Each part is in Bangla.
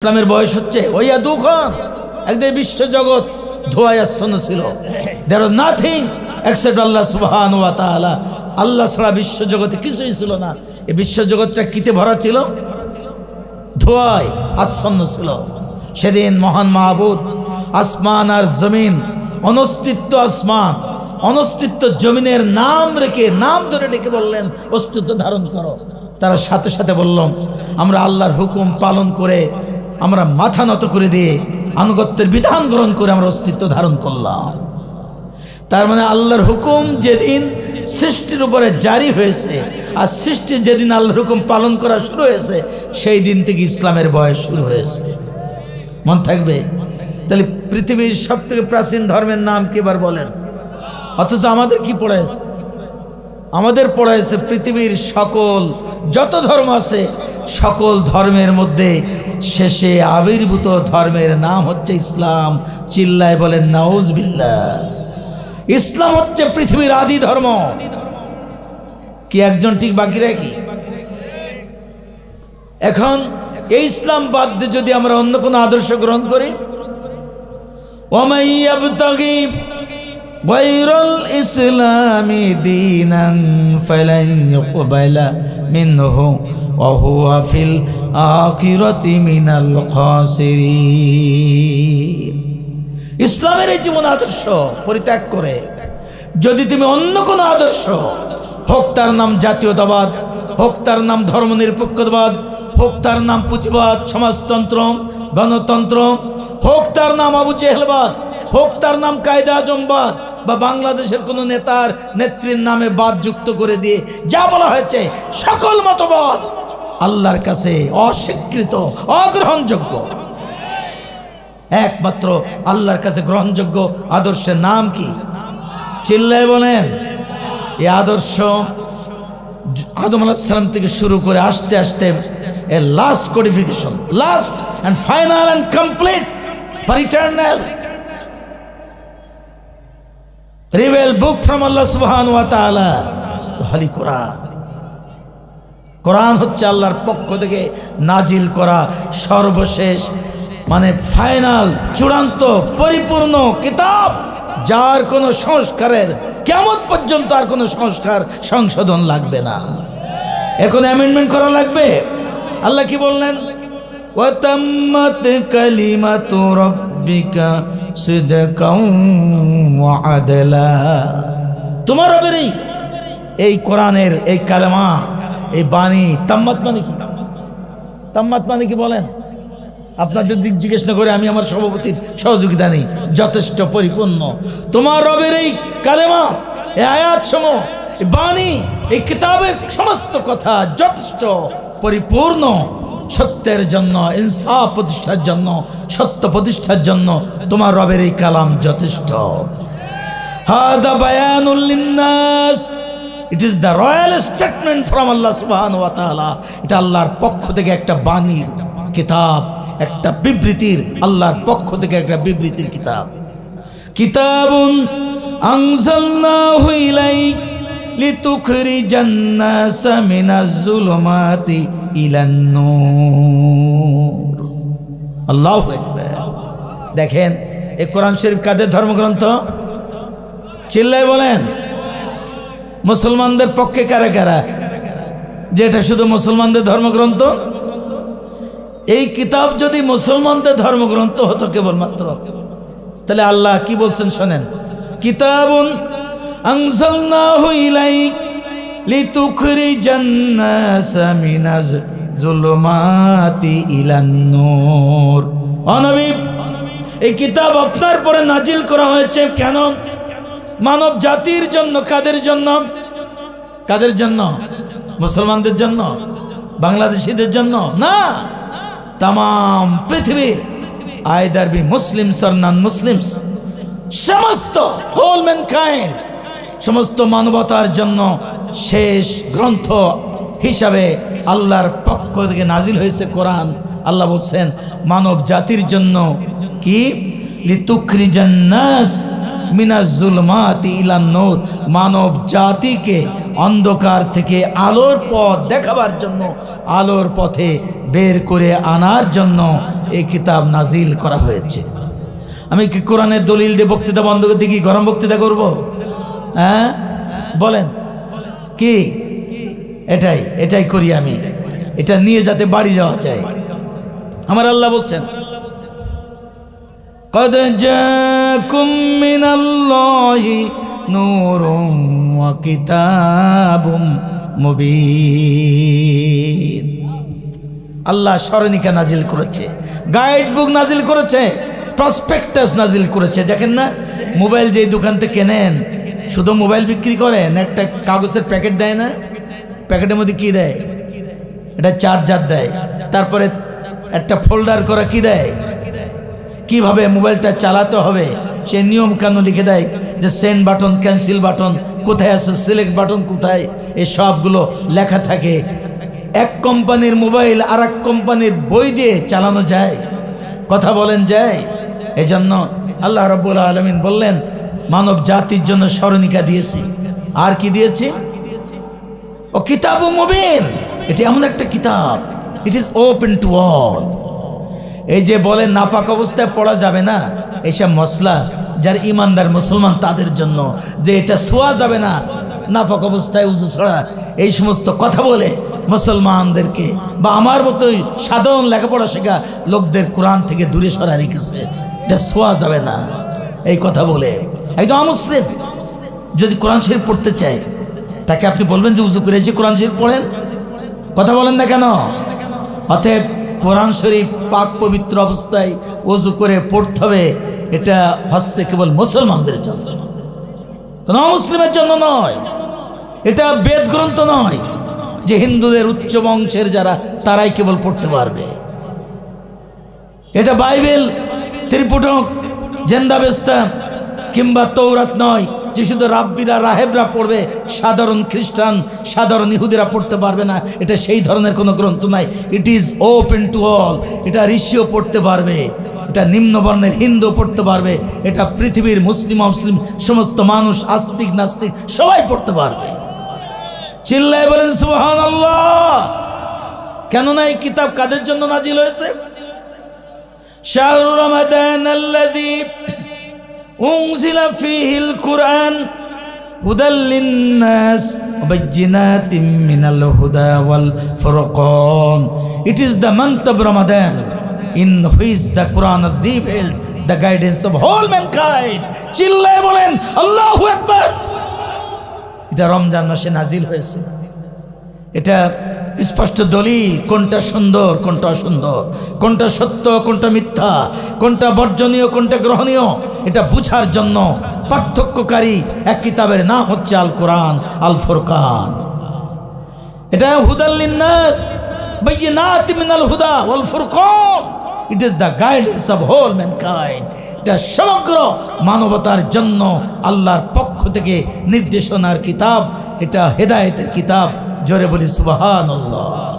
ইসলামের বয়স হচ্ছে ওইয়া দুখন একদিন বিশ্ব জগৎ ধোঁয়ায় আচ্ছন্ন ছিল। দেয়ার ওয়াজ নাথিং এক্সেপ্ট আল্লাহ সুবহানাহু ওয়া তাআলা। আল্লাহ ছাড়া বিশ্ব জগতে কিছুই ছিল না। এই বিশ্ব জগৎটা কিতে ভরা ছিল? ধোঁয়ায় আচ্ছন্ন ছিল। সেদিন মহান মাহবুদ আসমান আর জমিন, অনস্তিত্ব আসমান অনস্তিত্ব জমিনের নাম রেখে, নাম ধরে ডেকে বললেন অস্তিত্ব ধারণ করো। তারা সাথে সাথে বললাম আমরা আল্লাহর হুকুম পালন করে, আমরা মাথা নত করে দিয়ে আনুগত্যের বিধান গ্রহণ করে আমরা অস্তিত্ব ধারণ করলাম। তার মানে আল্লাহর হুকুম যেদিন সৃষ্টির উপরে জারি হয়েছে আর সৃষ্টি যেদিন আল্লাহর হুকুম পালন করা শুরু হয়েছে, সেই দিন থেকে ইসলামের বয়স শুরু হয়েছে। মন থাকবে? তাহলে পৃথিবীর সব থেকে প্রাচীন ধর্মের নাম কি এবার বলেন? অথচ আমাদের কি পড়াইছে? আমাদের পড়াইছে পৃথিবীর সকল যত ধর্ম আছে সকল ধর্মের মধ্যে শেষে আবির্ভূত ধর্মের নাম হচ্ছে ইসলাম। চিল্লায় বলেন নাউজুবিল্লাহ। ইসলাম হচ্ছে পৃথিবীর আদি ধর্ম। কি একজন ঠিক বাকি রাখি? এখন এই ইসলাম বাদ দিয়ে যদি আমরা অন্য কোনো আদর্শ গ্রহণ করি, ওয়ামান ইয়াবতাগি গায়রাল ইসলামি দীনান ফালান ইউকবালা মিনহু ওয়া হুয়া ফিল আখিরাতি মিনাল খাসিরিন। ইসলামের এই জীবন আদর্শ পরিত্যাগ করে যদি তুমি অন্য কোনো আদর্শ, হোক তার নাম জাতীয়তাবাদ, হোক তার নাম ধর্মনিরপেক্ষতাবাদ, হোক তার নাম পুঁজিবাদ, সমাজতন্ত্র, গণতন্ত্র, হোক তার নাম আবু জেহেলবাদ, হোক তার নাম কায়দা আজমবাদ, বা বাংলাদেশের কোনো নেতার নেত্রীর নামে বাদ যুক্ত করে দিয়ে যা বলা হয়েছে, সকল মতবাদ আল্লাহর কাছে অস্বীকৃত, অগ্রহণযোগ্য। একমাত্র আল্লাহর কাছে গ্রহণযোগ্য আদর্শের নাম কি? চিল্লায় বলেন। এই আদর্শ আদম আলাইহিস সালাম থেকে শুরু করে আস্তে আস্তে a last codification, last and final and complete for eternal reveal book from Allah সুবহানাহু ওয়া তাআলা, হোলি কোরআন। কোরআন হচ্ছে আল্লাহর পক্ষ থেকে নাজিল করা সর্বশেষ, মানে ফাইনাল, চূড়ান্ত, পরিপূর্ণ কিতাব, যার কোনো সংস্কারের কিয়ামত পর্যন্ত আর কোনো সংস্কার সংশোধন লাগবে না, এর কোনো অ্যামেন্ডমেন্ট করা লাগবে? আল্লাহ কি বললেন? ওয়া তাম্মাত কালিমাতু রাব্বিকা সিদকাও ওয়া আদলা। তোমার রবের এই কোরআনের এই কালেমা, এই বাণী, তাম্মাত মানে কি? তাম্মাত মানে কি বলেন? আপনাদের দিক জিজ্ঞেস না করে আমি আমার সভাপতির সহযোগিতা নেই, যথেষ্ট পরিপূর্ণ। তোমার রবের এই কালেমা, এই আয়াত সমূহ, এই বাণী, এই কিতাবের সমস্ত কথা যথেষ্ট পরিপূর্ণ, সত্যের জন্য, ইনসাফ প্রতিষ্ঠার জন্য, সত্য প্রতিষ্ঠার জন্য তোমার রবের এই কালাম যথেষ্ট। হাদা বায়ানুল লিন্নাস, it is the royal statement from Allah সুবহানাহু ওয়া তাআলা। এটা আল্লাহর পক্ষ থেকে একটা বাণীর কিতাব, একটা বিবৃতির, আল্লাহর পক্ষ থেকে একটা বিবৃতির কিতাব। কিতাবুন আনজালনাহু ইলাইক লিতুখরিজান নাসা মিনাজ যুলুমাতি ইলান নূর। আল্লাহু আকবার। দেখেন এই কোরআন শরীফ কাদের ধর্মগ্রন্থ? চিল্লায় বলেন। মুসলমানদের পক্ষে কারা কারা যে এটা শুধু মুসলমানদের ধর্মগ্রন্থ? এই কিতাব যদি মুসলমানদের ধর্মগ্রন্থ হতো কেবলমাত্র, তাহলে আল্লাহ কি বলছেন শোনেন। কিতাবুন আনজালনাহু ইলাইক লিতুখরিজান নাসা মিনাজ যুলুমাতি ইলান নূর। ও নবী, এই কিতাব আপনার পরে নাজিল করা হয়েছে কেন? মানব জাতির জন্য। কাদের জন্য? কাদের জন্য? মুসলমানদের জন্য? বাংলাদেশিদের জন্য না, তাম পৃথিবীর, either be Muslims or non Muslims, সমস্ত হোল ম্যানকাইন্ড, সমস্ত মানবতার জন্য শেষ গ্রন্থ হিসাবে আল্লাহর পক্ষ থেকে নাজিল হয়েছে কোরআন। আল্লাহ বলছেন মানব জাতির জন্য কি? লিতুখরিজান নাস মিনাজ জুলমাতি ইলান নূর, মানব জাতিকে অন্ধকার থেকে আলোর পথ দেখাবার জন্য, আলোর পথে বের করে আনার জন্য এই কিতাব নাজিল করা হয়েছে। আমি কি কোরআনের দলিল দিয়ে বক্তৃতা বন্ধ করতে কি গরম বক্তৃতা করব? হ্যাঁ বলেন কি? এটাই করি আমি, এটা নিয়ে যাতে বাড়ি যাওয়া যায়। আমার আল্লাহ বলছেন قد جاءكم من الله نور وكتاب مبين। আল্লাহ স্মরণিকা নাজিল করেছে, গাইড বুক নাজিল করেছে, প্রসপেক্টাস নাজিল করেছে। দেখেন না, মোবাইল যেই দোকান থেকে কেনেন, শুধু মোবাইল বিক্রি করেন, একটা কাগজের প্যাকেট দেয় না? প্যাকেটের মধ্যে কি দেয়? এটা চার্জার দেয়, তারপরে একটা ফোল্ডার করা কি দেয়, কিভাবে মোবাইলটা চালাতে হবে সে নিয়ম কানুন লিখে দেয়, যে সেন্ড বাটন, ক্যান্সেল বাটন কোথায় আছে, সিলেক্ট বাটন কোথায়, এই সবগুলো লেখা থাকে। এক কোম্পানির মোবাইল আর এক কোম্পানির বই দিয়ে চালানো যায়? কথা বলেন যায়? এজন্য আল্লাহ রাব্বুল আলামিন বললেন মানব জাতির জন্য স্মরণিকা দিয়েছি। আর কি দিয়েছি? ও কিতাব মুবিন, এটি এমন একটা কিতাব, it is open to all. এই যে বলে নাপাক অবস্থায় পড়া যাবে না, এইসব মশলা যার ইমানদার মুসলমান তাদের জন্য, যে এটা ছোঁয়া যাবে না নাপাক অবস্থায় উজু ছড়া, এই সমস্ত কথা বলে মুসলমানদেরকে বা আমার মতোই সাধারণ লেখাপড়া শেখা লোকদের কোরআন থেকে দূরে সরা রেখেছে। এটা ছোঁয়া যাবে না এই কথা বলে। একদম মুসলিম যদি কোরআন শরীফ পড়তে চায়, তাকে আপনি বলবেন যে উজু করে এসে কোরআন শরীফ পড়েন? কথা বলেন না কেন? অতএব কোরআন শরীফ পাক পবিত্র অবস্থায় ওযু করে পড়তে হবে। এটা হচ্ছে কেবল মুসলমানদের জন্য, কোনো মুসলিমের জন্য নয়। এটা বেদ গ্রন্থ নয় যে হিন্দুদের উচ্চ বংশের যারা তারাই কেবল পড়তে পারবে। এটা বাইবেল, ত্রিপিটক, জেন্দাবেস্তা কিংবা তৌরাত নয় যে শুধু রাব্বিরা রাহেবরা পড়বে, সাধারণ খ্রিস্টান সাধারণ ইহুদিরা পড়তে পারবে না। এটা সেই ধরনের কোনো গ্রন্থ নাই। It is open to all. এটা ঋষিও পড়তে পারবে, এটা নিম্নবর্ণের হিন্দু পড়তে পারবে, এটা পৃথিবীর মুসলিম অমুসলিম সমস্ত মানুষ, আস্তিক নাস্তিক সবাই পড়তে পারবে। চিল্লায় বলেন সুবহানাল্লাহ। কেননা এই কিতাব কাদের জন্য নাজিল হয়েছে? শাহরু রমাদান আল্লাযী উনজিলা ফীহিল কুরআন হুদাল লিন-নাস ওয়া বায়্যিনাতিম মিনাল হুদা ওয়াল Furqan. It is the month of Ramadan in which the Quran is revealed, the guidance of whole mankind. চিল্লায় বলেন আল্লাহু আকবার। এটা রমজান মাসে নাজিল হয়েছে। এটা স্পষ্ট দলিল কোনটা সুন্দর কোনটা অসুন্দর, কোনটা সত্য কোনটা মিথ্যা, কোনটা বর্জনীয় কোনটা গ্রহণীয়, এটা বুঝার জন্য পার্থক্যকারী এক কিতাবের নাম হচ্ছে আল কোরআন, আল ফুরকান। এটা হুদাল লিন-নাস বায়্যিনাতিম মিনাল হুদা ওয়াল ফুরকান। It is the guidance of whole mankind. এটা সমগ্র মানবতার জন্য আল্লাহর পক্ষ থেকে নির্দেশনার কিতাব, এটা হেদায়েতের কিতাব। জোরে বলি সুবহানাল্লাহ।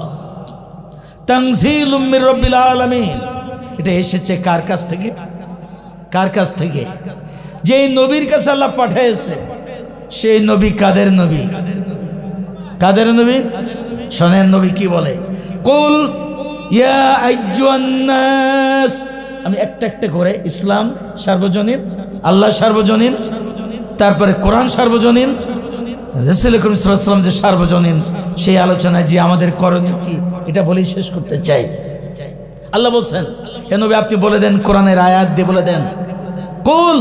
তানজিলুম মির রাব্বিল আলামিন। এটা এসেছে কার কাছ থেকে? কার কাছ থেকে? যেই নবীর কাছে আল্লাহ পাঠিয়েছে। সেই নবী কাদের নবী? কাদের নবী? শোনেন নবী কি বলে, কুল ইয়া আইয়ুহান নাস। আমি একটা একটা করে, ইসলাম সার্বজনীন, আল্লাহ সার্বজনীন, তারপরে কোরআন সার্বজনীন, রাসূল করিম সাল্লাল্লাহু আলাইহি ওয়াসাল্লাম যে সার্বজনীন, সেই আলোচনায় যে আমাদের করণীয় কি এটা বলেই শেষ করতে চাই। আল্লাহ বলছেন হে নবী আপনি বলে দেন, কোরআনের আয়াত দিয়ে বলে দেন কুল।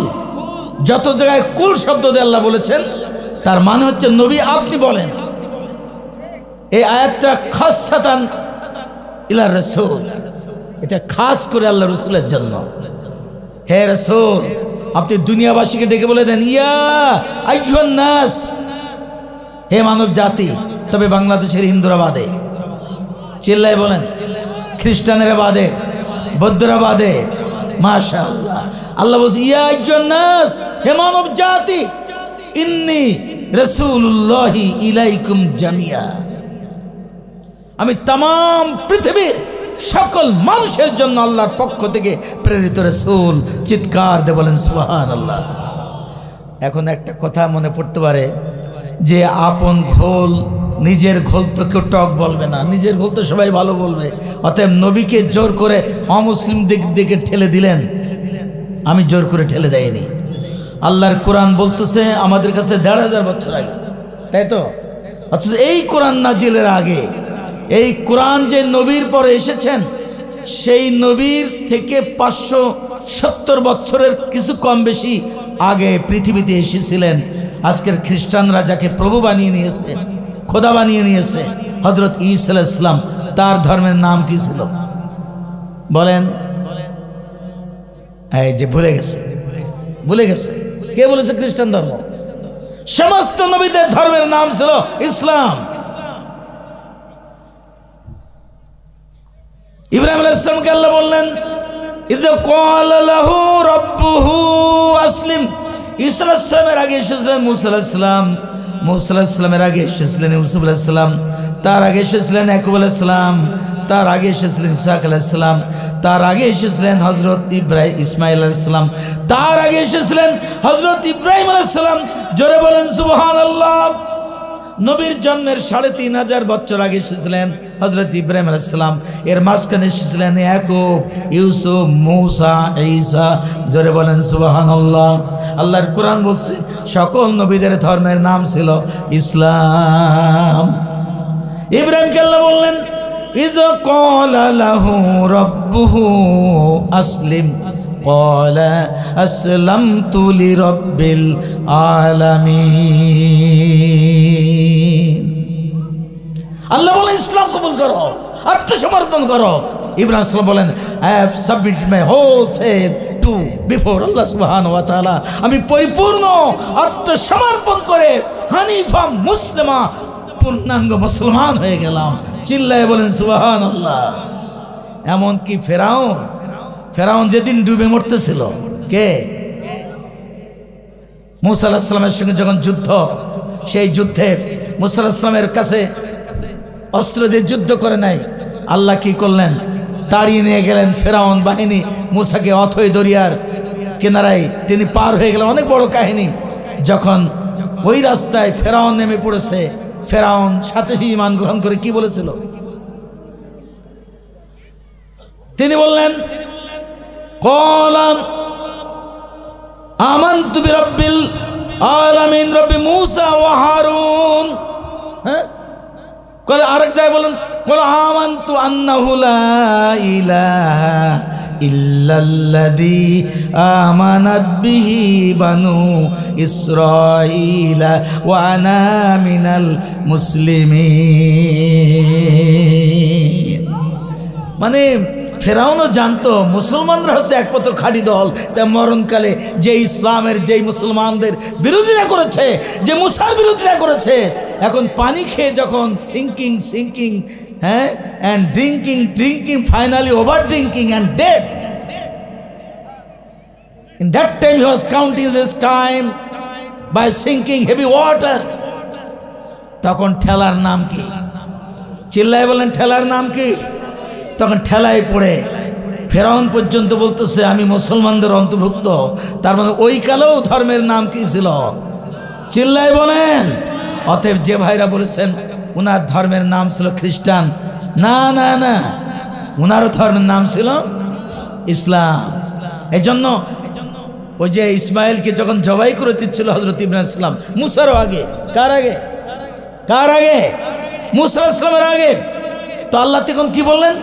যত জায়গায় কুল শব্দ দিয়ে আল্লাহ বলেছেন তার মানে হচ্ছে নবী আপনি বলেন। এই আয়াতটা খাসসাতান ইলা রাসূল, এটা খাস করে আল্লাহ রাসূলের জন্য। হে রাসূল আপনি দুনিয়াবাসীকে ডেকে বলে দেন ইয়া আইয়ুহান নাস, হে মানব জাতি। তবে বাংলাদেশের হিন্দুরা বাদে, চিল্লায় বলেন, খ্রিস্টানেরা বাদে, বৌদ্ধরা বাদে। মাশাআল্লাহ। আল্লাহ বলছে ইয়া আইয়ুহান নাস, হে মানব জাতি, ইন্নী রাসূলুল্লাহি ইলাইকুম জামিয়া। আমি তামাম পৃথিবীর সকল মানুষের জন্য আল্লাহর পক্ষ থেকে প্রেরিত রাসূল। চিৎকার দিয়ে বলেন সুবহানাল্লাহ। এখন একটা কথা মনে পড়তে পারে যে আপন ঘোল নিজের ঘোল তো কেউ টক বলবে না, নিজের ঘোল তো সবাই ভালো বলবে। অতএব নবীকে জোর করে অমুসলিম দিকে ঠেলে দিলেন, আমি জোর করে ঠেলে দেয়নি। আল্লাহর কোরআন বলতেছে আমাদের কাছে ১,৫০০ বছর আগে, তাই তো? অথচ এই কোরআন নাজিলের আগে, এই কোরআন যে নবীর পরে এসেছেন সেই নবীর থেকে ৫৭০ বছরের কিছু কম বেশি আগে পৃথিবীতে এসেছিলেন আজকের খ্রিস্টানরা যাকে প্রভু বানিয়ে নিয়েছে, খোদা বানিয়ে নিয়েছে, হযরত ঈসা আলাইহিস সালাম। তার ধর্মের নাম কি ছিল বলেন? এই যে ভুলে গেছে, ভুলে গেছে। কে বলেছে খ্রিস্টান ধর্ম? সমস্ত নবীদের ধর্মের নাম ছিল ইসলাম। ইব্রাহিম আলাইহিস সালামকে আল্লাহ বললেন ইয ক্বালা লাহু রাব্বুহু আসলিম। ঈসা আলাইহিস সালামের আগে এসেছিলেন মুসা আলাইহিস সালাম, মুসা আলাইহিস সালামের আগে এসেছিলেন ইউসুফ আলাইহিস সালাম, তার আগে এসেছিলেন ইয়াকুব আলাইহিস সালাম, তার আগে এসেছিলেন ইসহাক আলাইহিস সালাম, তার আগে এসেছিলেন হযরত ইসমাঈল আলাইহিস সালাম, তার আগে এসেছিলেন হযরত ইব্রাহিম আলাইহিস সালাম। জোরে বলেন সুবহানাল্লাহ। নবীর জন্মের ৩৫০০ বছর আগে এসেছিলেন হযরত ইব্রাহিম আলাইহিস সালাম। এর মাঝখানে এসেছিলেন ইয়াকুব, ইউসুফ, মূসা, ঈসা। জোরে বলেন সুবহানাল্লাহ। আল্লাহর কোরআন বলছে সকল নবীদের ধর্মের নাম ছিল ইসলাম। ইব্রাহিমকে আল্লাহ বললেন ইয ক্বালা লাহু রাব্বুহু আসলিম ক্বালা আসলামতু লিরাব্বিল আলামিন। আল্লাহ বলেন ইসলাম কবুল করো, আত্মসমর্পণ করো। ইব্রাহিম সাল্লাল্লাহু বলেন I have submit my whole self to before Allah সুবহানাহু ওয়া তাআলা। আমি পরিপূর্ণ আত্মসমর্পণ করে হানিফা মুসলিমা পূর্ণাঙ্গ মুসলমান হয়ে গেলাম। চিল্লায় বলেন সুবহানাল্লাহ। এমনকি ফেরাউন যেদিন ডুবে মরতেছিল, কে? মূসা আলাইহিস সালামের সঙ্গে যখন যুদ্ধ, সেই যুদ্ধে মূসা আলাইহিস সালামের কাছে অস্ত্র দিয়ে যুদ্ধ করে নাই, আল্লাহ কি করলেন? তাড়িয়ে নিয়ে গেলেন ফেরাউন বাহিনী মূসাকে অথই দরিয়ার কিনারায় তিনি পার হয়ে গেলেন। অনেক বড় কাহিনী। যখন ওই রাস্তায় ফেরাউন নেমে পড়েছে, ফেরাউন সাথে ঈমান গ্রহণ করে কি বলেছিল? তিনি বললেন ক্বালা আমানতু বিরাব্বিল আলামিন রাব্বি মূসা ওয়া হারুন। হ্যাঁ, আরেক জায়গায় বলেন ক্বালা আমানতু আন্নাহু লা ইলাহা ইল্লাল্লাযী আমানাত বিহি বানু ইসরাঈলা ওয়া আনা মিনাল মুসলিমিন। মানে ফেরাউনও জানতো মুসলমানরা হচ্ছে একমাত্র খাঁটি দল। তাই মরণকালে যে ইসলামের, যেই মুসলমানদের বিরোধিতা করেছে, যে মুসার বিরোধিতা করেছে, এখন পানি খেয়ে যখন সিঙ্কিং হ্যাঁ and drinking finally over drinking and dead, in that time he was counting his time by sinking heavy water. তখন ঠেলার নাম কি? চিল্লায় বলেন ঠেলার নাম কি? তখন ঠেলায় পড়ে ফেরাউন পর্যন্ত বলতেছে আমি মুসলমানদের অন্তর্ভুক্ত। তার মানে ওই কালেও ধর্মের নাম কি ছিল? চিল্লায় বলেন। অতএব যে ভাইরা বলেছেন উনার ধর্মের নাম ছিল খ্রিস্টান, না না না, উনারও ধর্মের নাম ছিল ইসলাম। এই জন্য ওই যে ইসমাইলকে যখন জবাই করে দিচ্ছিল হযরত ইব্রাহিম সালাম, মুসারও আগে, কার আগে? মুসা ইসলামের আগে। তো আল্লাহ তখন কি বললেন?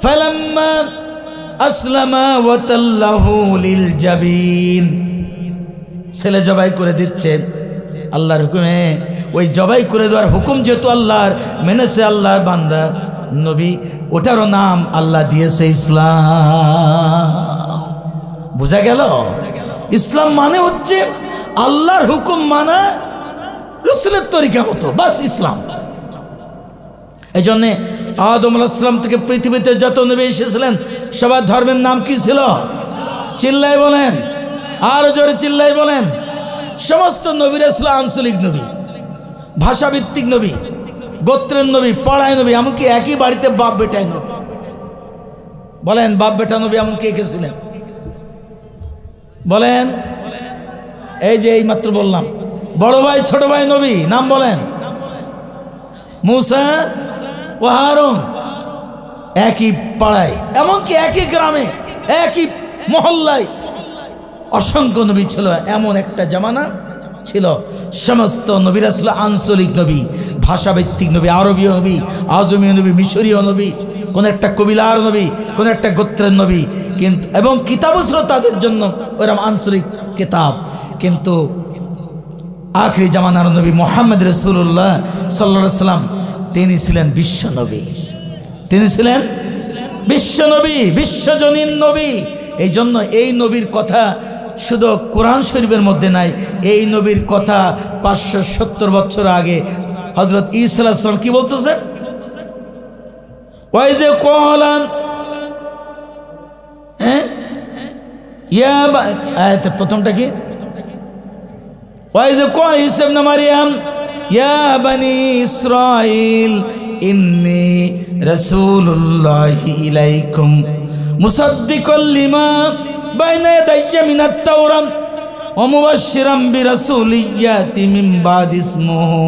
ফালাম্মা আসলামা ওয়া তাল্লাহু লিল জাবিন। ছেলে জবাই করে দিচ্ছে আল্লাহর হুকুমে। ওই জবাই করে দেওয়ার হুকুম যেহেতু আল্লাহর, মেনেছে আল্লাহর বান্দা নবী, ওটারও নাম আল্লাহ দিয়েছে ইসলাম। বুঝা গেল? ইসলাম মানে হচ্ছে আল্লাহর হুকুম মানা রাসূলের তরিকা মতো, বাস ইসলাম। এই জন্যে আদম আলাইহিস সালাম থেকে পৃথিবীতে যত নবী এসেছিলেন সবার ধর্মের নাম কি ছিল? চিল্লায় বলেন, আর জোরে চিল্লায় বলেন। সমস্ত নবীরা ছিল আঞ্চলিক নবী, ভাষাভিত্তিক নবী, গোত্রের নবী, পাড়ায় নবী, এমনকি একই বাড়িতে বাপ বেটায় নবী। বলেন বাপ বেটা নবী এমন কে কে ছিলেন? বলেন এই যে এইমাত্র বললাম, বড় ভাই ছোট ভাই নবী, নাম বলেন। মুসা ও হারুন একই পাড়ায়, এমনকি একই গ্রামে, একই মহল্লায় অসংখ্য নবী ছিল। এমন একটা জামানা ছিল সমস্ত নবীরা ছিল আঞ্চলিক নবী, ভাষাভিত্তিক নবী, আরবীয় নবী, আজমীয় নবী, মিশরীয় নবী, কোন একটা কবিলার নবী, কোন একটা গোত্রের নবী, কিন্তু এবং কিতাবও ছিল তাদের জন্য ওরকম আঞ্চলিক কিতাব। কিন্তু আখরি জামানার নবী মুহাম্মদ রাসূলুল্লাহ সাল্লাল্লাহু আলাইহি ওয়াসাল্লাম তিনি ছিলেন বিশ্ব নবী, তিনি ছিলেন বিশ্ব নবী, বিশ্বজনীন নবী। এই জন্য এই নবীর কথা শুধু কোরআন শরীফের মধ্যে নাই, এই নবীর কথা 570 বছর আগে হযরত ঈসা আলাইহিস সালাম কি বলতেছে? ওয়াইদে কলান, হ্যাঁ, ইয়া আয়াতের প্রথমটা কি? ওয়াইদে কল ঈসা ইবনে মারইয়াম ইয়া বনি ইসরাঈল ইন্নী রাসূলুল্লাহি ইলাইকুম মুসাদ্দিকাল লিমা বাইনা ইয়াদাইয়া মিনাত তাওরাত ওয়া মুবাশশিরাম বিরাসূলিন ইয়াতি মিন বাদি ইসমুহু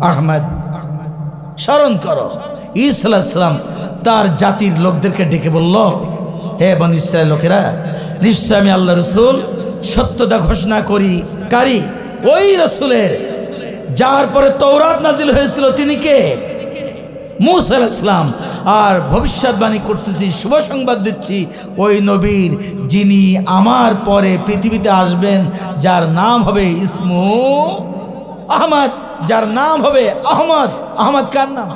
আহমদ। স্মরণ করো, ঈসা আলাইহিস সালাম তার জাতির লোকদেরকে ডেকে বলল, হে বনি ইসরাইল লোকেরা, নিশ্চয় আমি আল্লাহ রাসূল সত্যতা ঘোষণা করি কারি ওই রাসূলের যার পরে তৌরাত নাজিল হয়েছিল। তিনি কে? মুসা আলাইহিস সালাম। আর ভবিষ্যৎবাণী করতেছি, শুভ সংবাদ দিচ্ছি ওই নবীর যিনি আমার পরে পৃথিবীতে আসবেন, যার নাম হবে ইসমু আহমদ, যার নাম হবে আহমদ। আহমদ কার নাম?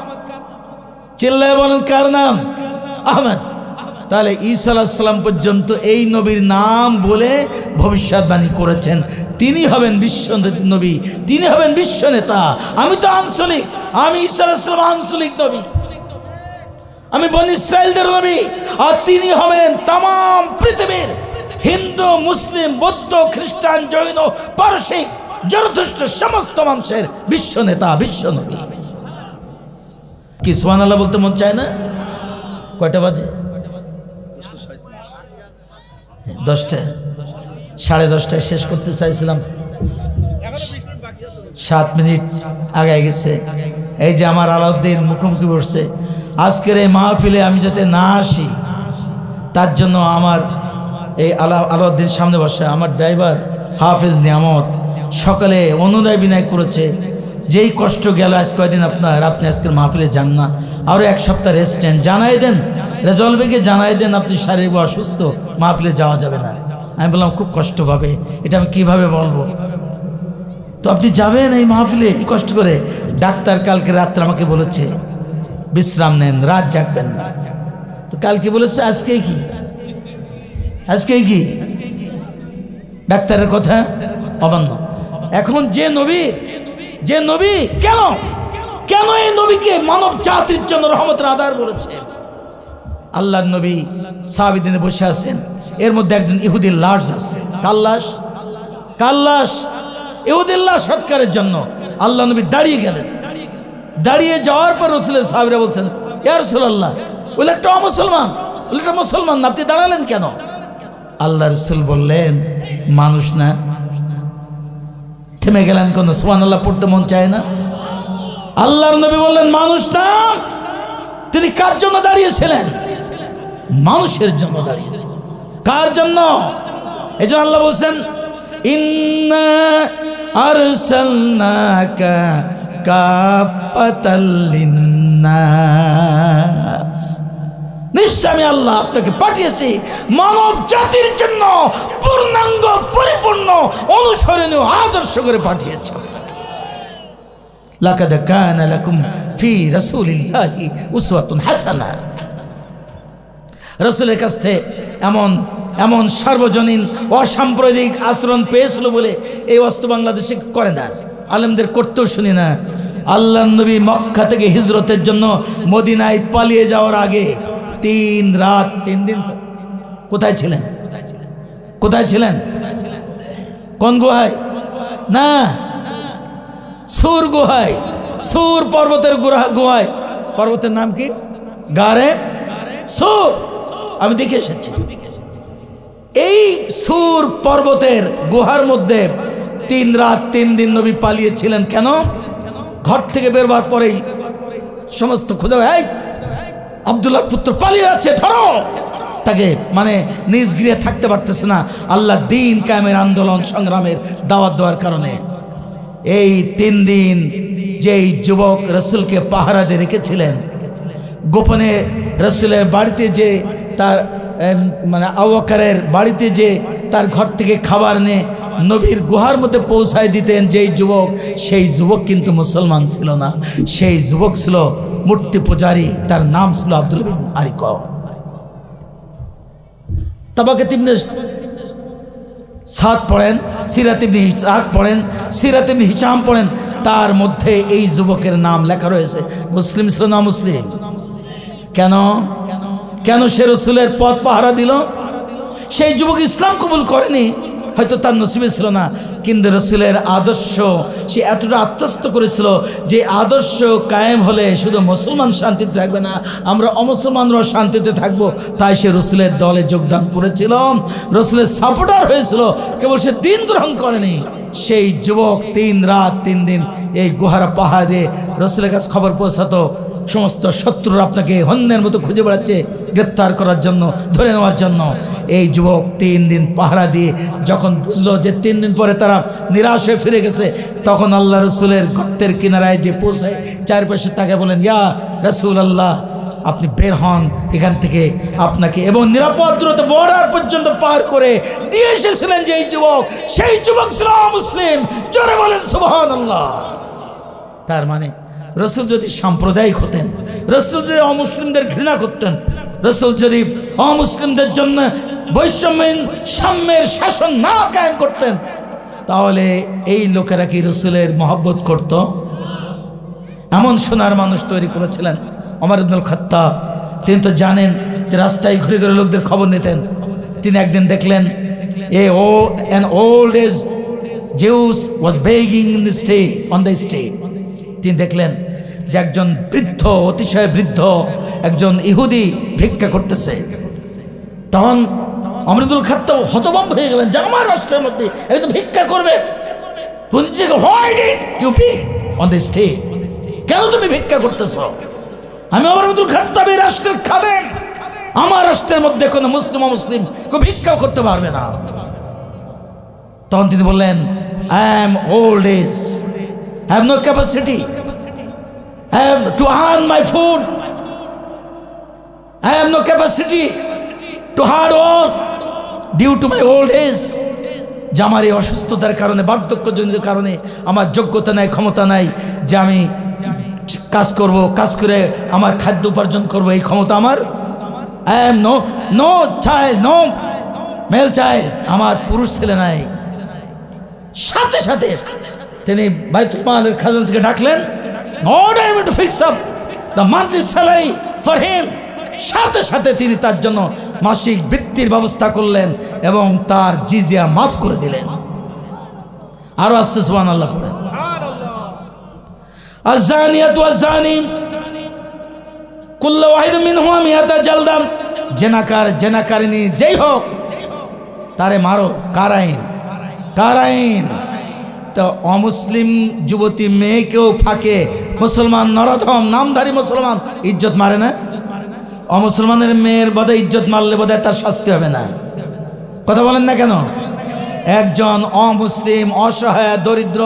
চিল্লায় বলেন, কার নাম? আহমদ। তাহলে ঈসা আলাইহিস সালাম পর্যন্ত এই নবীর নাম বলে ভবিষ্যৎবাণী করেছেন। তিনি হবেন বিশ্ব নবী, তিনি হবেন বিশ্ব নেতা। আমি তো আঞ্চলিক, আমি ঈসা আলাইহিস সালাম আঞ্চলিক নবী, আমি বনি ইসরাইলদের নবী। আর তিনি হবেন তাম পৃথিবীর হিন্দু, মুসলিম, বৌদ্ধ, খ্রিস্টান, জৈন, পারসিক, জরথুস্ট সমস্ত মানুষের বিশ্ব নেতা, বিশ্ব নবী। কি সুবহানাল্লাহ বলতে মন চায় না? কয়টা বাজে? 10টা, 10:30টায় শেষ করতে চাইছিলাম, 7 মিনিট আগে গেছে। এই যে আমার আলাউদ্দিন মুখোমুখি বসছে, আজকের এই মাহফিলে আমি যাতে না আসি তার জন্য আমার এই আলাউদ্দিন সামনে বসে আমার ড্রাইভার হাফেজ নিয়ামত সকালে অনুনয় বিনয় করেছে, যেই কষ্ট গেল আজ কয়দিন আপনি আজকের মাহফিলে যান না, আরও 1 সপ্তাহ রেস্ট নেন, জানাই দেন রেজল বেগে, জানাই দেন আপনি শারীরিক অসুস্থ, মাহফিলে যাওয়া যাবে না। আমি বললাম খুব কষ্ট পাবে, এটা আমি কিভাবে বলবো? তো আপনি যাবেন এই মাহফিলে কষ্ট করে। ডাক্তার কালকে রাত্রে আমাকে বলেছে বিশ্রাম নেন, রাত জাগবেন না। তো কালকে বলেছে আজকেই কি, আজকেই কি ডাক্তারের কথা অমান্য। এখন যে নবী কেন এই নবীকে মানব জাতির জন্য রহমতের আধার বলেছে? আল্লাহর নবী সাহাবীদের বসে আছেন, এর মধ্যে একজন ইহুদির লাশ আছে। কার লাশ? ইহুদির লাশ সৎকারের জন্য আল্লাহ নবী দাঁড়িয়ে গেলেন। দাঁড়িয়ে যাওয়ার পর রাসূলের সাহাবীরা বলছেন, ইয়া রাসূলুল্লাহ, ওই একটা মুসলমান, ওই একটা মুসলমান, আপনি দাঁড়ালেন কেন? আল্লাহ রাসূল বললেন, মানুষ না। থেমে গেলেন কোন? সুবহানাল্লাহ পড়তে মন চায় না? আল্লাহর নবী বললেন মানুষ না। তিনি কার জন্য দাঁড়িয়েছিলেন? মানুষের জন্য দাঁড়িয়েছিলেন। কার জন্য? এজন্য আল্লাহ বলছেন, ইন্না আরসালনাকা কাফাতাল লিন্নাস, নিশ্চয় আমি আল্লাহ আপনাকে পাঠিয়েছি মানব জাতির জন্য পূর্ণাঙ্গ, পরিপূর্ণ, অনুসরণীয় আদর্শ করে পাঠিয়েছি। লাকাদ কানা লাকুম ফি রাসূলিল্লাহি উসওয়াতুন হাসানাহ। রাসূলের কাছ থেকে এমন সার্বজনীন অসাম্প্রদায়িক আচরণ পেয়েছিল বলে এই অস্ত্র বাংলাদেশে করে না, আলেমদের করতেও শুনি না। আল্লাহর নবী মক্কা থেকে হিজরতের জন্য মদিনায় পালিয়ে যাওয়ার আগে 3 রাত 3 দিন কোথায় ছিলেন? কোন গুহায়? না, সুর গুহায়, সুর পর্বতের গুহায়। পর্বতের নাম কি? গারে সুর। আমি দেখে এসেছি। এই সুর পর্বতের গুহার মধ্যে 3 রাত 3 দিন নবী পালিয়েছিলেন। কেন? ঘর থেকে বের হওয়ার পরেই সমস্ত খুঁজে, এই আব্দুল্লাহর পুত্র পালিয়ে যাচ্ছে, ধরো তাকে। মানে নিজ গৃহে থাকতে পারতেছে না, আল্লাহ দিন কায়েমের আন্দোলন সংগ্রামের দাওয়াত দেওয়ার কারণে। এই 3 দিন যেই যুবক রসুলকে পাহারা দিয়ে রেখেছিলেন, গোপনে রসুলের বাড়িতে যে তার মানে আবু বকরের বাড়িতে যে তার ঘর থেকে খাবার নিয়ে নবীর গুহার মধ্যে পৌঁছায় দিতেন যেই যুবক, সেই যুবক কিন্তু মুসলমান ছিল না, সেই যুবক ছিল মূর্তি পূজারী, তার নাম ছিল আব্দুল্লাহ বিন আরিকম। তাবাকাত ইবনে সাদ পড়েন, সিরাত ইবনে ইসহাক পড়েন, সিরাত ইবনে হিশাম পড়েন, তার মধ্যে এই যুবকের নাম লেখা রয়েছে। মুসলিম ছিল না মুসলিম? কেন? কেন সে রসুলের পথ পাহারা দিল? সেই যুবক ইসলাম কবুল করেনি, হয়তো তার নসিবে ছিল না, কিন্তু রসুলের আদর্শ সে এতটা আত্মস্থ করেছিল যে আদর্শ কায়েম হলে শুধু মুসলমান শান্তিতে থাকবে না, আমরা অমুসলমানরাও শান্তিতে থাকবো। তাই সে রসুলের দলে যোগদান করেছিল, রসুলের সাপোর্টার হয়েছিল, কেবল সে দিন গ্রহণ করেনি। সেই যুবক 3 রাত 3 দিন এই গুহারা পাহাড় দিয়ে রসুলের কাছে খবর পৌঁছাতো। সমস্ত শত্রুরা আপনাকে হন্যের মতো খুঁজে বেড়াচ্ছে গ্রেপ্তার করার জন্য, ধরে নেওয়ার জন্য। এই যুবক 3 দিন পাহারা দিয়ে যখন বুঝলো যে 3 দিন পরে তারা নিরাশ হয়ে ফিরে গেছে, তখন আল্লাহ রসুলের গর্তের কিনারায় যে পৌঁছায় চারপাশে তাকে বলেন, ইয়া রাসূল আল্লাহ, আপনি বের হন এখান থেকে, আপনাকে এবং নিরাপদ দূরত্ব বর্ডার পর্যন্ত পার করে দিয়ে এসেছিলেন যেই যুবক, সেই যুবক ছিল মুসলিম। জোরে বলেন সুবহানাল্লাহ। তার মানে রসুল যদি সাম্প্রদায়িক হতেন, রসুল যদি অমুসলিমদের ঘৃণা করতেন, রসুল যদি অমুসলিমদের জন্য বৈষম্যহীন সাম্যের শাসন না কায়েম করতেন, তাহলে এই লোকেরা কি রসুলের মহব্বত করত? এমন সোনার মানুষ তৈরি করেছিলেন ওমর ইবনুল খাত্তাব। তিনি তো জানেন যে রাস্তায় ঘুরে ঘুরে লোকদের খবর নিতেন। তিনি একদিন দেখলেন an old age Jews was begging in the street, on the street. তিনি দেখলেন যে একজন বৃদ্ধ, অতিশয় বৃদ্ধ একজন ইহুদি ভিক্ষা করতেছে। তখন ওমর ইবনুল খাত্তাব হতভম্ব হয়ে গেলেন যে আমার রাষ্ট্রের মধ্যে একজন ভিক্ষা করবে। Why did you beg on the street? কেন তুমি ভিক্ষা করতেছ? আমি ওমর ইবনুল খাত্তাব এই রাষ্ট্রের খাদেম, আমার রাষ্ট্রের মধ্যে কোনো মুসলিম অমুসলিম কেউ ভিক্ষাও করতে পারবে না। তখন তিনি বললেন, I am old age, I have no capacity, I have to earn my food, I have no capacity to hard work due to my old age. যে আমার এই অসুস্থতার কারণে, বার্ধক্যজনিত কারণে আমার যোগ্যতা নাই, ক্ষমতা নাই যে আমি কাজ করব, কাজ করে আমার খাদ্য উপার্জন করব, এই ক্ষমতা আমার। I am no child, no male child, আমার পুরুষ ছেলে নাই। সাথে সাথে তিনি বাইতুল মালের খাজানাকে ডাকলেন, not able to fix up the monthly salary for him. সাথে সাথে তিনি তার জন্য মাসিক বৃত্তির ব্যবস্থা করলেন এবং তার জিজিয়া মাফ করে দিলেন। আরো আসছে সুবহানাল্লাহ পড়েন। আয-যানিয়াতু ওয়াজ-যানি কুল্লু ওয়াহিদ মিনহুমা মিয়াতা জালদাম। জেনাকার, জেনাকারিনী যেই হোক তারে মারো, কারাইন, কারাইন। তো অমুসলিম যুবতী মেয়েকেও ফাঁকে মুসলমান নরধম নামধারী মুসলমান ইজ্জত মারে না? অমুসলমানের মেয়ের বোধহয় ইজ্জত মারলে বোধহয় তার শাস্তি হবে না। কথা বলেন না কেন? একজন অমুসলিম, অসহায়, দরিদ্র,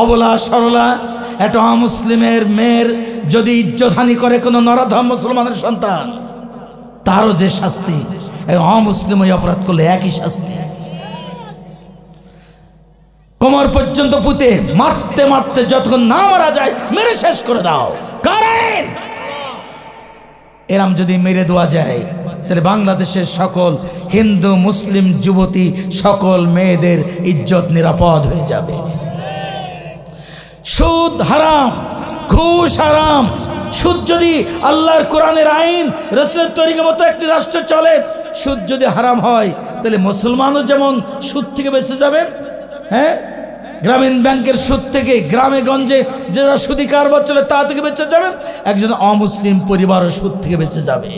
অবলা সরলা একটা অমুসলিমের মেয়ের যদি ইজ্জতহানি করে কোনো নরধম মুসলমানের সন্তান, তারও যে শাস্তি, অমুসলিম ওই অপরাধ করলে একই শাস্তি। কোমর পর্যন্ত পুঁতে মারতে মারতে যতক্ষণ না মারা যায় মেরে শেষ করে দাও, কারেন। এরম যদি মেরে দেওয়া যায় তাহলে বাংলাদেশের সকল হিন্দু মুসলিম যুবতী, সকল মেয়েদের ইজ্জত নিরাপদ হয়ে যাবে। সুদ হারাম, ঘুষ হারাম। সুদ যদি আল্লাহর কোরআনের আইন, রাসূলের তরিকা মতো একটি রাষ্ট্র চলে, সুদ যদি হারাম হয় তাহলে মুসলমানও যেমন সুদ থেকে বেঁচে যাবে। হ্যাঁ, গ্রামীণ ব্যাংকের সুদ থেকে গ্রামে গঞ্জে যে সুদি কারবার চলে তা থেকে বেঁচে যাবে, একজন অমুসলিম পরিবারও সুদ থেকে বেঁচে যাবে।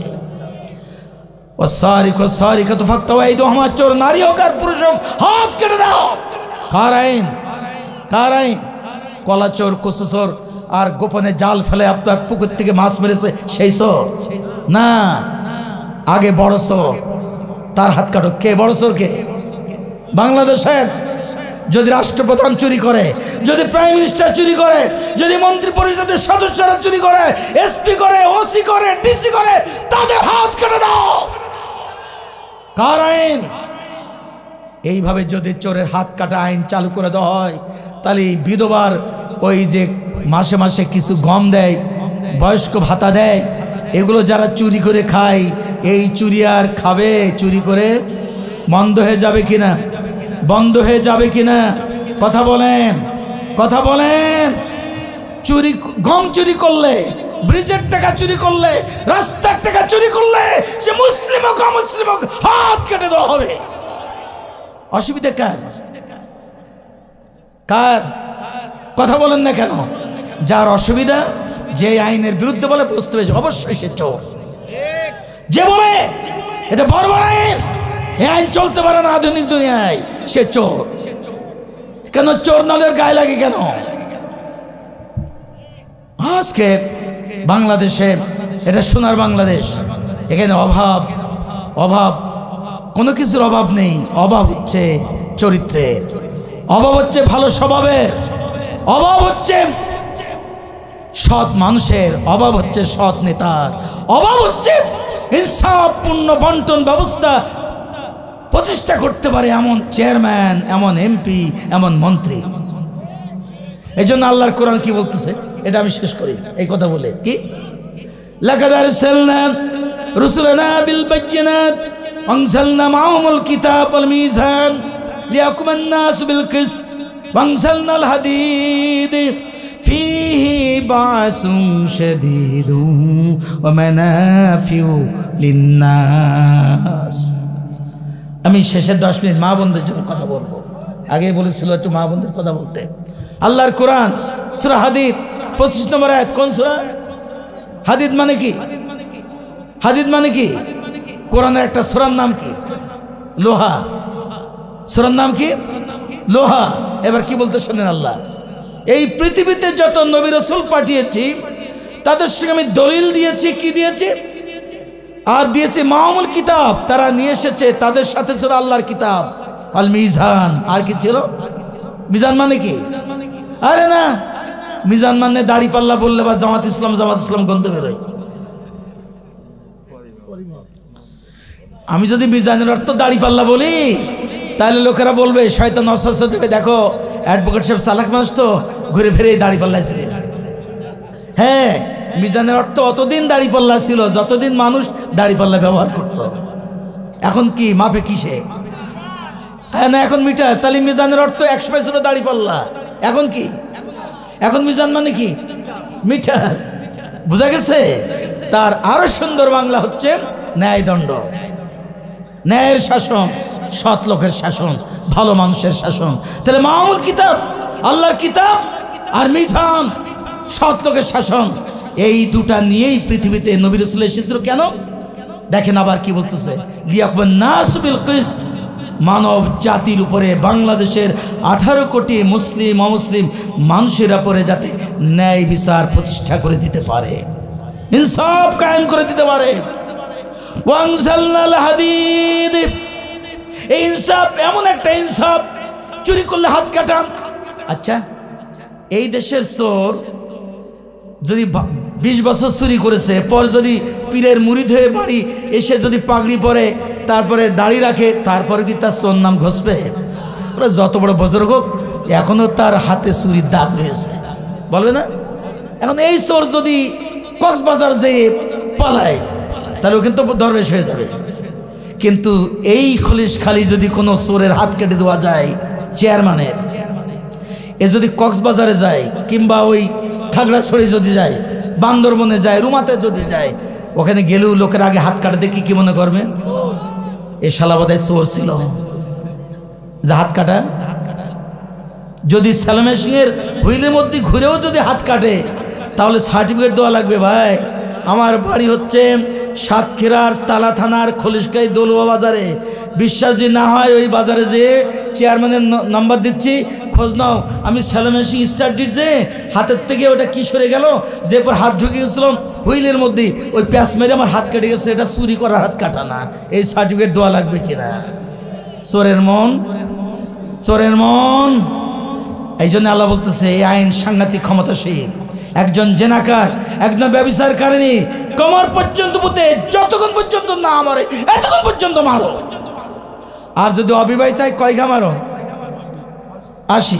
ওয়াসারিকু ওয়াসারিকাতু ফাকতাউ আইদিয়াহুমা, চোর নারী হোক আর পুরুষ হোক হাত কেটে দাও। কার আইন? কার আইন? কলা চোর, কুসু চোর আর গোপনে জাল ফেলে আপনার পুকুর থেকে মাছ মেরেছে সেই চোর না, আগে বড় চোর, তার হাত কাটো। কে বড় চোর? কে? বাংলাদেশে যদি রাষ্ট্রপ্রধান চুরি করে, যদি প্রাইম মিনিস্টার চুরি করে, যদি মন্ত্রী পরিষদের সদস্যরা চুরি করে, এসপি করে, ওসি করে, ডিসি করে, তাদের হাত কেটে দাও। কার আইন? এইভাবে যদি চোরের হাত কাটা আইন চালু করে দেওয়া হয়, তাহলে বিধবার ওই যে মাসে মাসে কিছু গম দেয়, বয়স্ক ভাতা দেয়, এগুলো যারা চুরি করে খায়, এই চুরি আর খাবে? চুরি করে বন্ধ হয়ে যাবে কিনা? বন্ধ হয়ে যাবে কিনা? কথা বলেন, কথা বলেন। চুরি, গম চুরি করলে, ব্রিজের টাকা চুরি করলে, রাস্তার টাকা চুরি করলে, সে মুসলিম হোক অমুসলিম হোক হাত কেটে দেওয়া হবে। অসুবিধা কার? কার? কথা বলেন না কেন? যার অসুবিধা, যে আইনের বিরুদ্ধে বলে বুঝতে পেরেছে অবশ্যই সে চোর। যে বলে এটা বর্বর আইন, এই আইন চলতে পারে না আধুনিক দুনিয়ায়, সে চোর। কেন চোর নলের গায়ে লাগে কেন? আজকে বাংলাদেশে, এটা সোনার বাংলাদেশ, এখানে অভাব, অভাব, কোনো কিছুর অভাব নেই। অভাব হচ্ছে চরিত্রের, অভাব হচ্ছে ভালো স্বভাবের, অভাব হচ্ছে সৎ মানুষের, অভাব হচ্ছে সৎ নেতার, অভাব হচ্ছে ইনসাফপূর্ণ বন্টন ব্যবস্থা প্রতিষ্ঠা করতে পারে এমন চেয়ারম্যান, এমন এমপি, এমন মন্ত্রী। এই জন্য আল্লাহর কোরআন কি বলতেছে, এটা আমি শেষ করি এই কথা বলে, কি লাকাদ আরসালনা রুসুলানা বিল বায়্যিনাত ওয়ানজালনা মাআহুমুল কিতাব ওয়াল মিজান লিয়াকুমান নাসু বিল কিসত ওয়ানজালনাল হাদীদ ফীহি বাসুন শাদীদুন ওয়া মানাফিউ লিন্নাস। আমি শেষের 10 মিনিট মা বোনদের জন্য কথা বলবো। আগে বলেছিল একটু মা বোনদের কথা বলতে। আল্লাহর কোরআন সূরা হাদীদ 25 নম্বর আয়াত। কোন সূরা? হাদীদ মানে কি? হাদীদ মানে কি? কোরআনের একটা সূরার নাম কি? লোহা। সূরার নাম কি? লোহা। এবার কি বলতে শুনেন আল্লাহ, এই পৃথিবীতে যত নবী রাসূল পাঠিয়েছি তাদের সঙ্গে আমি দলিল দিয়েছি। কি দিয়েছি? আর দিয়েছি মাহুমুল কিতাব, তারা নিয়ে এসেছে, তাদের সাথে ছিল আল্লাহর কিতাব। আল মিজান, আর কি ছিল? মিজান মানে কি? আরে না, মিজান মানে দাড়ি পাল্লা বললে বা জামাত ইসলাম গন্ধ বেরোয়। আমি যদি মিজানের অর্থ দাড়ি পাল্লা বলি, তাহলে লোকেরা বলবে শয়তান ওয়াসওয়াসা দেবে, দেখো অ্যাডভোকেট সাহেব চালাক মানুষ তো, ঘুরে ফিরে দাড়ি পাল্লা ছিল। হ্যাঁ, মিজানের অর্থ অতদিন দাড়ি পাল্লা ছিল যতদিন মানুষ দাড়ি পাল্লা ব্যবহার করত। এখন কি মাপে কিসে? হ্যাঁ না, এখন মিটার। তাহলে মিজানের অর্থ 100 ছিল দাড়ি পাল্লা, এখন কি? এখন মিজান মানে কি? মিটার। বুঝা গেছে? তার আরো সুন্দর বাংলা হচ্ছে ন্যায়দণ্ড, ন্যায়ের শাসন, সৎ লোকের শাসন, ভালো মানুষের শাসন। তাহলে মাহুমুল কিতাব আল্লাহর কিতাব আর মিজান সৎ লোকের শাসন, এই দুটা নিয়েই পৃথিবীতে নবী রাসূল এসেছিল। কেন? দেখেন আবার কি বলতেছে, লিয়াকুমান নাসু বিল কিসত, মানব জাতির উপরে, বাংলাদেশের 18 কোটি মুসলিম অমুসলিম মানুষের উপরে যাতে ন্যায় বিচার প্রতিষ্ঠা করে দিতে পারে, ইনসাফ কায়েম করে দিতে পারে। ওয়ানজালনাল হাদীদ, এই ইনসাফ এমন একটা ইনসাফ, চুরি করলে হাত কাটা। আচ্ছা, এই দেশের চোর যদি 20 বছর চুরি করেছে, পর যদি পীরের মুরিদ হয়ে বাড়ি এসে যদি পাগড়ি পরে, তারপরে দাড়ি রাখে, তারপরে কি তার চোর নাম ঘষবে? যত বড় বুজুর্গ হোক, এখনো তার হাতে চুরির দাগ রয়েছে, বলবে না? এখন এই চোর যদি কক্সবাজার যেয়ে পালায়, তাহলে ও কিন্তু দরবেশ হয়ে যাবে। কিন্তু এই খলিশ খালি যদি কোনো চোরের হাত কেটে দেওয়া যায়, চেয়ারম্যানের, এ যদি কক্সবাজারে যায়, কিংবা ওই খাগড়াছড়ি যদি যায়, বান্দরবনে যায়, রুমাতে যদি যায়, ওখানে গেলেও লোকের আগে হাত কাটে দেখি কি মনে করবে? এই শালাবাদায় চোর ছিল যে হাত কাটা। যদি সালামের সিংহের হুইলের মধ্যে ঘুরেও যদি হাত কাটে, তাহলে সার্টিফিকেট দেওয়া লাগবে, ভাই আমার বাড়ি হচ্ছে সাতক্ষীরার তালা থানার খলিশকাই দলুয়া বাজারে। বিশ্বাস যদি না হয় ওই বাজারে যেয়ে চেয়ারম্যানের নাম্বার দিচ্ছি, খোঁজ নাও। আমি সেলোমেশিং স্টার্ট দিচ্ছে, হাতের থেকে ওটা কি সরে গেল, যে পর হাত ঢুকে গেছিলাম হুইলের মধ্যে, ওই প্যাঁচ মেরে আমার হাত কেটে গেছে। এটা চুরি করার হাত কাটা না। এই সার্টিফিকেট দেওয়া লাগবে কিনা? চোরের মন, চোরের মন। এই জন্য আল্লাহ বলতেছে এই আইন সাংঘাতিক ক্ষমতাশীল। একজন জেনাকার, একজন ব্যভিচারকারিনী কোমর পর্যন্ত পুঁতে যতক্ষণ পর্যন্ত না মারে এতক্ষণ পর্যন্ত মারো। আর যদি অবিবাহিত হয় কয় ঘা মারো? 80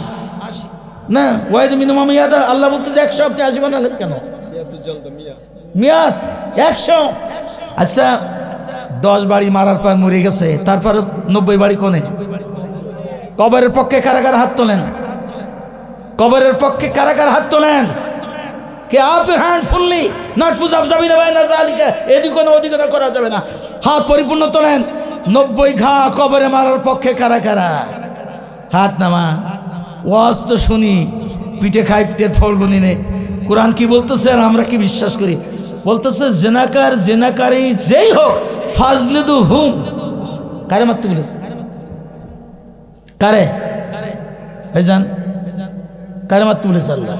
না, ওয়াইদ মিনিমাম ইয়াদ। আল্লাহ বলতেছে 100, আপনি 80 বানালেন কেন? মিয়াদ 100। আচ্ছা 10 বাড়ি মারার পর মরে গেছে, তারপর 90 বাড়ি কোনে? কবরের পক্ষে কারা কারা হাত তোলেন? কবরের পক্ষে কারা কারা হাত তোলেন? কে up your hand fully, not push up যাবি না ভাই না জালিকা, এদিকে না ওদিকে না করা যাবে না। হাত পরিপূর্ণ তোলেন। 90 ঘা কবরে মারার পক্ষে কারা কারা? হাত নামা। ওয়াজ তো শুনি, পিঠে খাই, পিঠের ফল গুনি নে। কোরআন কি বলতেছে আর আমরা কি বিশ্বাস করি? বলতেছে জেনাকার জেনাকারী যেই হোক ফাজলিদু হুম। কারে মারতে বলেছে? কারে? ভাইজান কারে মারতে বলেছে আল্লাহ?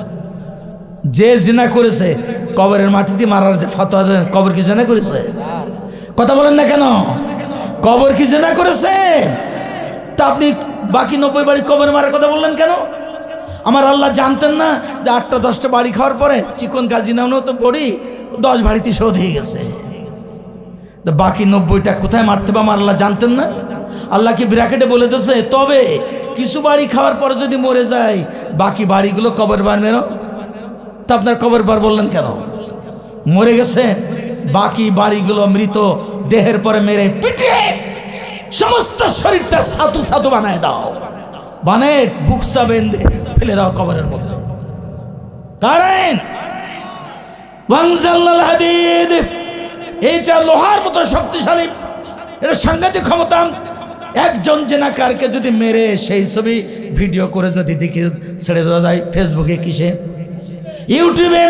যে জিনা করেছে কবরের মাটিতে মারার যে ফতোয়া দেন, কবর কি জিনা করেছে? কথা বলেন না কেন? কবর কি জিনা করেছে? তা আপনি বাকি 90 বাড়ি কবর মারার কথা বললেন কেন? আমার আল্লাহ জানতেন না যে 8টা 10টা বাড়ি খাওয়ার পরে চিকন কাজি নাও তো পড়ি 10 বাড়িতে শোধ হয়ে গেছে। বাকি 90টা কোথায় মারতে হবে আমার আল্লাহ জানতেন না? আল্লাহ কি ব্র্যাকেটে বলে দিয়েছে তবে কিছু বাড়ি খাওয়ার পরে যদি মরে যায় বাকি বাড়িগুলো কবর বানবে না? তা আপনার কবর বার বললেন কেন? মরে গেছে বাকি বাড়িগুলো মৃত দেহের পরে মেরে পিটে সমস্ত শরীরটা ছাতু ছাতু বানায় দাও, বানায় বুকসা বেঁধে ফেলে দাও কবরের মধ্যে। কারণ ওয়ানজালনাল হাদিদ, এইটা লোহার মতো শক্তিশালী, এটা সাংঘাতিক ক্ষমতা। একজন জেনাকারকে যদি মেরে সেই ছবি ভিডিও করে যদি দেখে ছেড়ে দেওয়া যায় ফেসবুকে, কিসে, ইউটিউবে,